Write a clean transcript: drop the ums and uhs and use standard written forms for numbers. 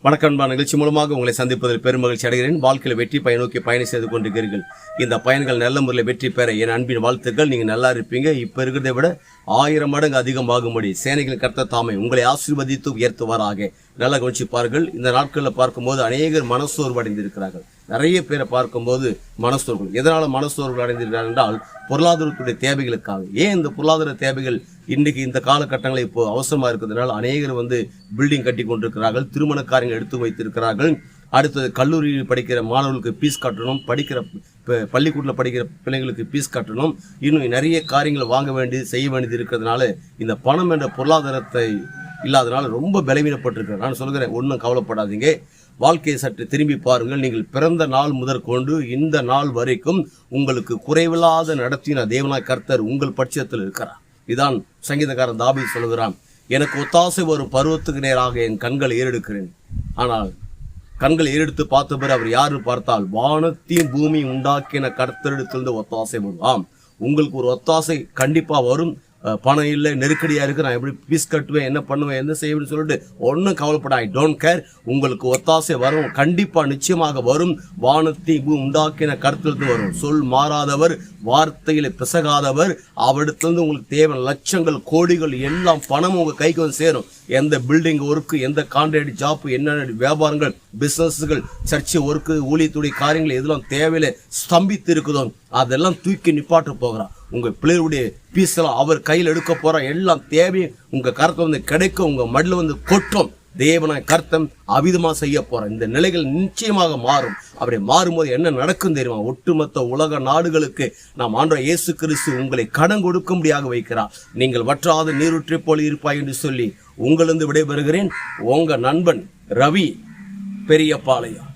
வணக்கம். நிகழ்ச்சி மூலமாக உங்களை சந்திப்பதில் பெருமகிழ்ச்சி அடைகிறேன். வாழ்க்கையில் வெற்றி பயனோக்கி பயணம் செய்து கொண்டிருக்கிறீர்கள். இந்த பயன்கள் நல்ல முறையில் வெற்றி பெற என் அன்பின் வாழ்த்துக்கள். நீங்கள் நல்லா இருப்பீங்க. இப்போ இருக்கிறதை விட 1000 மடங்கு அதிகமாகும்படி சேனைகளின் கர்த்தர் தாமே உங்களை ஆசீர்வதித்து உயர்த்துவாராக. நல்லா கவனிச்சுப்பார்கள். இந்த நாட்களில் பார்க்கும்போது அநேகர் மனசோர்வு அடைந்திருக்கிறார்கள். நிறைய பேரை பார்க்கும்போது மனசோர்வு. எதனால மனசோர்வு அடைந்திருக்கிறார் என்றால் பொருளாதாரத்துடைய தேவைகளுக்காக. ஏன் இந்த பொருளாதார தேவைகள் இன்னைக்கு இந்த காலகட்டங்களில் இப்போ அவசரமா இருக்கிறதுனால அநேகர் பில்டிங் கட்டி கொண்டிருக்கிறார்கள், திருமண காரியங்கள் எடுத்து வைத்திருக்கிறார்கள். அடுத்தது கல்லூரியில் படிக்கிற மாணவர்களுக்கு ஃபீஸ் கட்டணும், படிக்கிற பள்ளிக்கூடத்தில் படிக்கிற பிள்ளைங்களுக்கு ஃபீஸ் கட்டணும், இன்னும் நிறைய காரியங்கள் வாங்க வேண்டியது செய்ய வேண்டியது இருக்கிறதுனால இந்த பணம் என்ற பொருளாதாரத்தை இல்லாதனால ரொம்ப பலவீனப்பட்டிருக்கிறார். நான் சொல்கிறேன், ஒன்றும் கவலைப்படாதீங்க. வாழ்க்கையை சற்று திரும்பி பாருங்கள். நீங்கள் பிறந்த நாள் முதற்கொண்டு இந்த நாள் வரைக்கும் உங்களுக்கு குறைவில்லாத நடத்தின தேவனாய் கர்த்தர் உங்கள் பட்சத்தில் இருக்கிறார். இதான் சங்கீதக்காரன் தாவீது சொல்கிறான், எனக்கு ஒத்தாசை வரும் பருவத்துக்கு நேராக என் கண்களை ஏறெடுக்கிறேன். ஆனால் கண்களை ஏறெடுத்து பார்த்த பிறகு அவர் யாரு பார்த்தால் வானத்தையும் பூமி உண்டாக்கின கர்த்தரிடத்திலிருந்து ஒத்தாசை வரும். ஆம், உங்களுக்கு ஒரு ஒத்தாசை கண்டிப்பா வரும். பணம் இல்லை, நெருக்கடியா இருக்கு, நான் எப்படி ஃபீஸ் கட்டுவேன், என்ன பண்ணுவேன், என்ன செய்வேன்னு சொல்லிட்டு ஒன்றும் கவலைப்பட, ஐ டோன்ட் கேர். உங்களுக்கு ஒத்தாசை வரும், கண்டிப்பா நிச்சயமாக வரும். வானத்தை உண்டாக்கின கருத்திலிருந்து வரும். சொல் மாறாதவர், வார்த்தையில பிசகாதவர், அவரிடத்திலிருந்து உங்களுக்கு தேவை லட்சங்கள் கோடிகள் எல்லாம் பணம் உங்க கைக்கு வந்து சேரும். எந்த பில்டிங் ஒர்க்கு, எந்த கான்ட்ராக்ட் ஜாப், என்ன வியாபாரங்கள், பிசினஸ்கள், சர்ச்சை ஒர்க்கு, ஊழியத்துடைய காரியங்கள் எதெல்லாம் தேவையில ஸ்தம்பித்து இருக்குதோ அதெல்லாம் தூக்கி நிப்பாட்டு போகிறார். உங்க பிள்ளைகளுடைய பீஸ் எல்லாம் அவர் கையில் எடுக்க போற, எல்லாம் தேவையும் உங்க கருத்தை கிடைக்கும், உங்க மடில கொட்டும். தேவனாய் கர்த்தம் அவிதமா செய்ய போற. இந்த நிலைகள் நிச்சயமாக மாறும். அப்படி மாறும்போது என்ன நடக்கும் தெரியுமா? ஒட்டுமொத்த உலக நாடுகளுக்கு நாம் ஆண்டவர் இயேசு கிறிஸ்து உங்களை கடன் கொடுக்கும்படியாக வைக்கிறார். நீங்கள் வற்றாத நீரூற்றை போல இருப்பாய் என்று சொல்லி உங்களிருந்து விடைபெறுகிறேன். உங்க நண்பன் ரவி, பெரியபாளையம்.